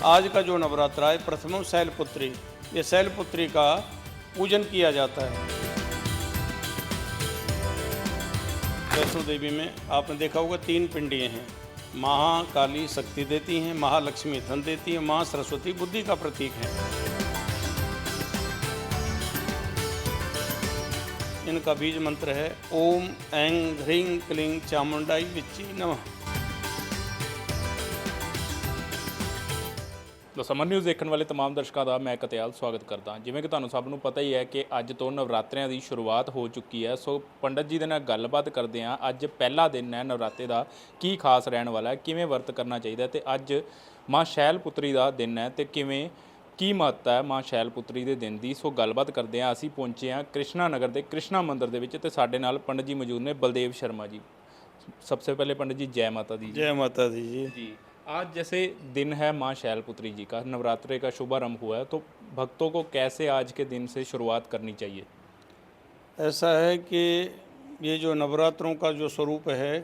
आज का जो नवरात्रा है प्रथमम शैलपुत्री, ये शैलपुत्री का पूजन किया जाता है। वैष्णो देवी में आपने देखा होगा 3 पिंडियाँ हैं। महाकाली शक्ति देती हैं, महालक्ष्मी धन देती हैं, माँ सरस्वती बुद्धि का प्रतीक है। इनका बीज मंत्र है ओम ऐं ह्रीं क्लीं चामुंडाई विच्ची नमः। तो समर न्यूज़ देखने वाले तमाम दर्शकों का मैं कतयाल स्वागत करता जिवें कि तुहानूं सब नूं पता ही है कि अज तो नवरात्रियां की शुरुआत हो चुकी है। सो पंडित जी दे नाल गलबात करते हैं। अज पहला दिन है नवरात्रे का, की खास रहने वाला है, किवें वर्त करना चाहिए, तो अज माँ शैलपुत्री का दिन है तो किवें की महत्ता है माँ शैलपुत्री के दिन की। सो गलबात करते हैं। असीं पहुंचे हैं कृष्णा नगर के कृष्णा मंदिर के विच ते साडे नाल पंडित जी मौजूद ने बलदेव शर्मा जी। सबसे पहले पंडित जी जय माता दी। जय माता दी जी। आज जैसे दिन है माँ शैलपुत्री जी का, नवरात्रे का शुभारंभ हुआ है, तो भक्तों को कैसे आज के दिन से शुरुआत करनी चाहिए? ऐसा है कि ये जो नवरात्रों का जो स्वरूप है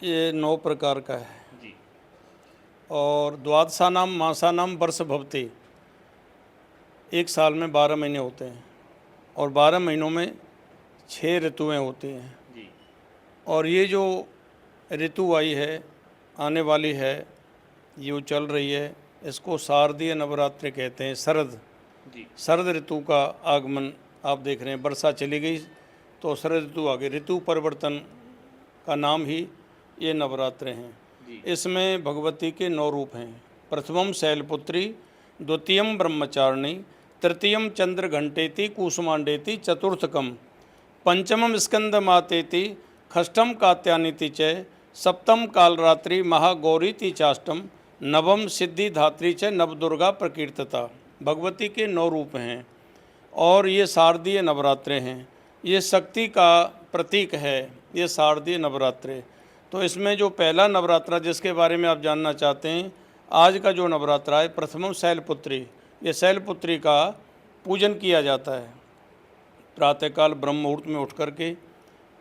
ये 9 प्रकार का है जी। और द्वादशानाम मासानाम वर्ष भवति, एक साल में 12 महीने होते हैं और 12 महीनों में 6 ऋतुएं होती हैं जी। और ये जो ऋतु आई है, आने वाली है, ये चल रही है, इसको शारदीय नवरात्रि कहते हैं। शरद शरद ऋतु का आगमन आप देख रहे हैं। वर्षा चली गई तो शरद ऋतु आ गई। ऋतु परिवर्तन का नाम ही ये नवरात्रे हैं। इसमें भगवती के 9 रूप हैं। प्रथमम शैलपुत्री, द्वितीयम ब्रह्मचारिणी, तृतीयम चंद्र घंटेति कुसुमांडेति चतुर्थकम, पंचमम स्कंद मातेति, षष्ठम कात्यानीति च, सप्तम कालरात्रि महागौरीति चाष्टम, नवम सिद्धिधात्री च नवदुर्गा प्रकीर्तता। भगवती के 9 रूप हैं और ये शारदीय नवरात्रे हैं। ये शक्ति का प्रतीक है, ये शारदीय नवरात्रे। तो इसमें जो पहला नवरात्रा जिसके बारे में आप जानना चाहते हैं, आज का जो नवरात्रा है प्रथमम शैलपुत्री, ये शैलपुत्री का पूजन किया जाता है। प्रातःकाल ब्रह्म मुहूर्त में उठ करके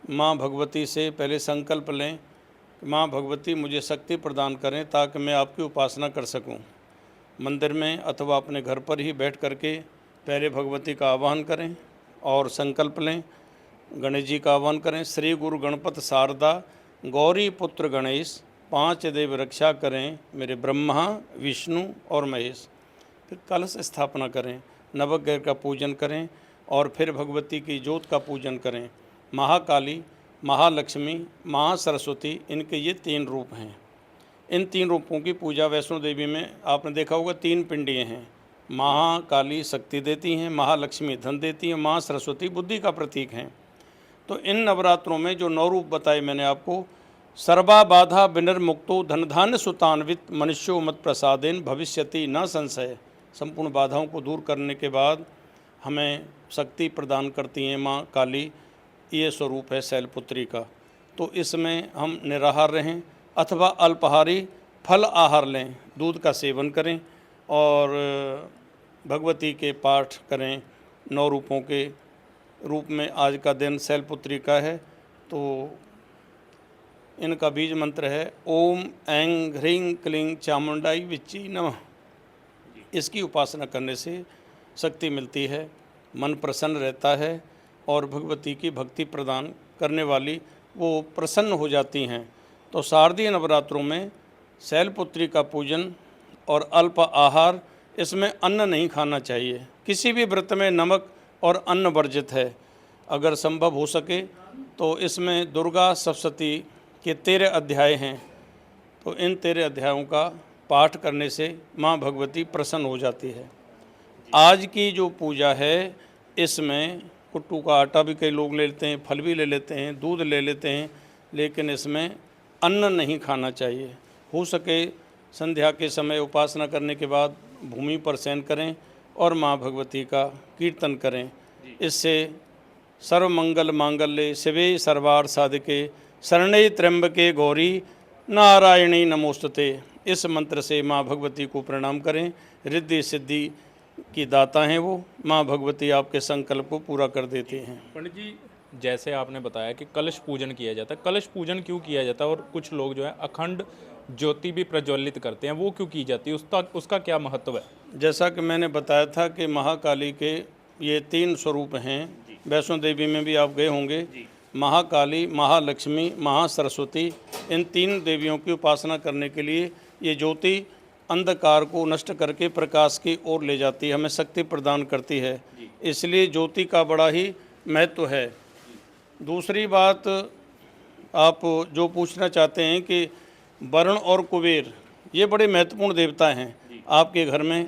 माँ भगवती से पहले संकल्प लें, माँ भगवती मुझे शक्ति प्रदान करें ताकि मैं आपकी उपासना कर सकूं। मंदिर में अथवा अपने घर पर ही बैठ करके पहले भगवती का आह्वान करें और संकल्प लें। गणेश जी का आह्वान करें। श्री गुरु गणपत शारदा गौरी पुत्र गणेश, 5 देव रक्षा करें मेरे ब्रह्मा विष्णु और महेश। फिर कलश स्थापना करें, नवग्रह का पूजन करें और फिर भगवती की ज्योत का पूजन करें। महाकाली, महालक्ष्मी, महासरस्वती, इनके ये 3 रूप हैं। इन 3 रूपों की पूजा वैष्णो देवी में आपने देखा होगा 3 पिंडियाँ हैं। महाकाली शक्ति देती हैं, महालक्ष्मी धन देती हैं, माँ सरस्वती बुद्धि का प्रतीक हैं। तो इन नवरात्रों में जो 9 रूप बताए मैंने आपको, सर्वा बाधा विनिर्मुक्तो धनधान्य सुतान्वित मनुष्यो मत प्रसादेन भविष्यति न संशय। संपूर्ण बाधाओं को दूर करने के बाद हमें शक्ति प्रदान करती हैं माँ काली। ये स्वरूप है शैलपुत्री का। तो इसमें हम निराहार रहें अथवा अल्पाहारी फल आहार लें, दूध का सेवन करें और भगवती के पाठ करें। 9 रूपों के रूप में आज का दिन शैलपुत्री का है। तो इनका बीज मंत्र है ओम ऐं ह्रीं क्लीं चामुंडाई विच्ची नमः। इसकी उपासना करने से शक्ति मिलती है, मन प्रसन्न रहता है और भगवती की भक्ति प्रदान करने वाली वो प्रसन्न हो जाती हैं। तो शारदीय नवरात्रों में शैलपुत्री का पूजन और अल्प आहार, इसमें अन्न नहीं खाना चाहिए। किसी भी व्रत में नमक और अन्न वर्जित है। अगर संभव हो सके तो इसमें दुर्गा सप्तशती के 13 अध्याय हैं। तो इन 13 अध्यायों का पाठ करने से माँ भगवती प्रसन्न हो जाती है। आज की जो पूजा है इसमें कुट्टू का आटा भी कई लोग ले लेते हैं, फल भी ले लेते हैं, दूध ले लेते हैं, लेकिन इसमें अन्न नहीं खाना चाहिए। हो सके संध्या के समय उपासना करने के बाद भूमि पर शयन करें और माँ भगवती का कीर्तन करें। इससे सर्वमंगल मांगल्ये शिवे सर्वार्थ साधिके शरणे त्र्यंबके गौरी नारायणी नमोस्तुते। इस मंत्र से माँ भगवती को प्रणाम करें। रिद्धि सिद्धि की दाता हैं वो। माँ भगवती आपके संकल्प को पूरा कर देती हैं। पंडित जी, जैसे आपने बताया कि कलश पूजन किया जाता है, कलश पूजन क्यों किया जाता है और कुछ लोग जो है अखंड ज्योति भी प्रज्वलित करते हैं, वो क्यों की जाती है, उसका क्या महत्व है? जैसा कि मैंने बताया था कि महाकाली के ये 3 स्वरूप हैं। वैष्णो देवी में भी आप गए होंगे। महाकाली, महालक्ष्मी, महासरस्वती, इन 3 देवियों की उपासना करने के लिए ये ज्योति अंधकार को नष्ट करके प्रकाश की ओर ले जाती है, हमें शक्ति प्रदान करती है। इसलिए ज्योति का बड़ा ही महत्व है। दूसरी बात, आप जो पूछना चाहते हैं कि वरुण और कुबेर ये बड़े महत्वपूर्ण देवता हैं आपके घर में।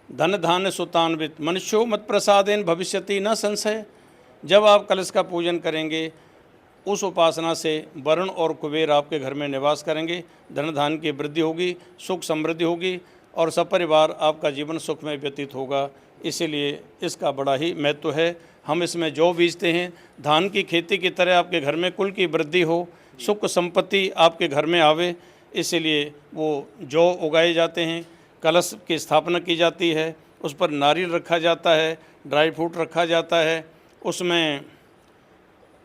धन धान्य सुतान्वित मनुष्यो मत प्रसादेन भविष्यति न संशय। जब आप कलश का पूजन करेंगे, उस उपासना से वरुण और कुबेर आपके घर में निवास करेंगे, धन धान्य की वृद्धि होगी, सुख समृद्धि होगी और सपरिवार आपका जीवन सुख में व्यतीत होगा। इसीलिए इसका बड़ा ही महत्व है। हम इसमें जौ बीजते हैं, धान की खेती की तरह आपके घर में कुल की वृद्धि हो, सुख संपत्ति आपके घर में आवे, इसलिए वो जौ उगाए जाते हैं। कलश की स्थापना की जाती है, उस पर नारियल रखा जाता है, ड्राई फ्रूट रखा जाता है, उसमें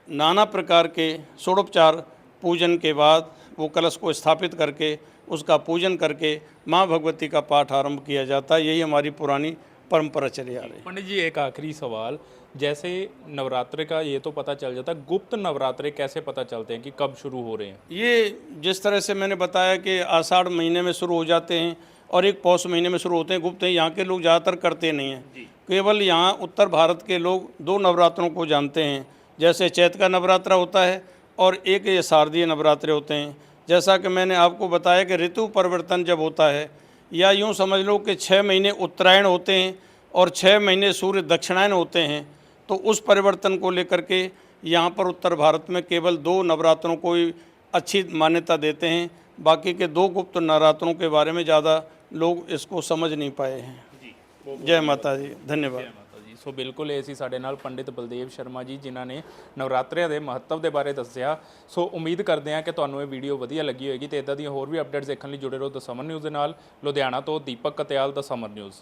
नाना प्रकार के षोडोपचार पूजन के बाद वो कलश को स्थापित करके उसका पूजन करके माँ भगवती का पाठ आरंभ किया जाता है। यही हमारी पुरानी परंपरा चली आ रही है। पंडित जी, एक आखिरी सवाल, जैसे नवरात्रे का ये तो पता चल जाता है, गुप्त नवरात्रे कैसे पता चलते हैं कि कब शुरू हो रहे हैं? ये जिस तरह से मैंने बताया कि आषाढ़ महीने में शुरू हो जाते हैं और एक पौष महीने में शुरू होते हैं। गुप्त यहाँ के लोग ज़्यादातर करते नहीं हैं, केवल यहाँ उत्तर भारत के लोग 2 नवरात्रों को जानते हैं। जैसे चैत का नवरात्रा होता है और एक ये शारदीय नवरात्रे होते हैं। जैसा कि मैंने आपको बताया कि ऋतु परिवर्तन जब होता है, या यूँ समझ लो कि 6 महीने उत्तरायण होते हैं और 6 महीने सूर्य दक्षिणायन होते हैं, तो उस परिवर्तन को लेकर के यहाँ पर उत्तर भारत में केवल 2 नवरात्रों को ही अच्छी मान्यता देते हैं। बाकी के 2 गुप्त नवरात्रों के बारे में ज़्यादा लोग इसको समझ नहीं पाए हैं। जय माता जी, धन्यवाद। ਸੋ ਬਿਲਕੁਲ ਇਹ ਸੀ ਸਾਡੇ ਨਾਲ ਪੰਡਿਤ ਬਲਦੇਵ ਸ਼ਰਮਾ ਜੀ, ਜਿਨ੍ਹਾਂ ਨੇ ਨਵਰਾਤਰਿਆਂ ਦੇ ਮਹੱਤਵ ਦੇ ਬਾਰੇ ਦੱਸਿਆ। ਸੋ ਉਮੀਦ ਕਰਦੇ ਹਾਂ ਕਿ ਤੁਹਾਨੂੰ ਇਹ ਵੀਡੀਓ ਵਧੀਆ ਲੱਗੀ ਹੋਏਗੀ ਤੇ ਇਦਾਂ ਦੀਆਂ ਹੋਰ ਵੀ ਅਪਡੇਟਸ ਦੇਖਣ ਲਈ ਜੁੜੇ ਰਹੋ ਦ ਸਮਰ ਨਿਊਜ਼ ਦੇ ਨਾਲ। ਲੁਧਿਆਣਾ ਤੋਂ ਦੀਪਕ ਕਤਿਆਲ, ਦ ਸਮਰ ਨਿਊਜ਼।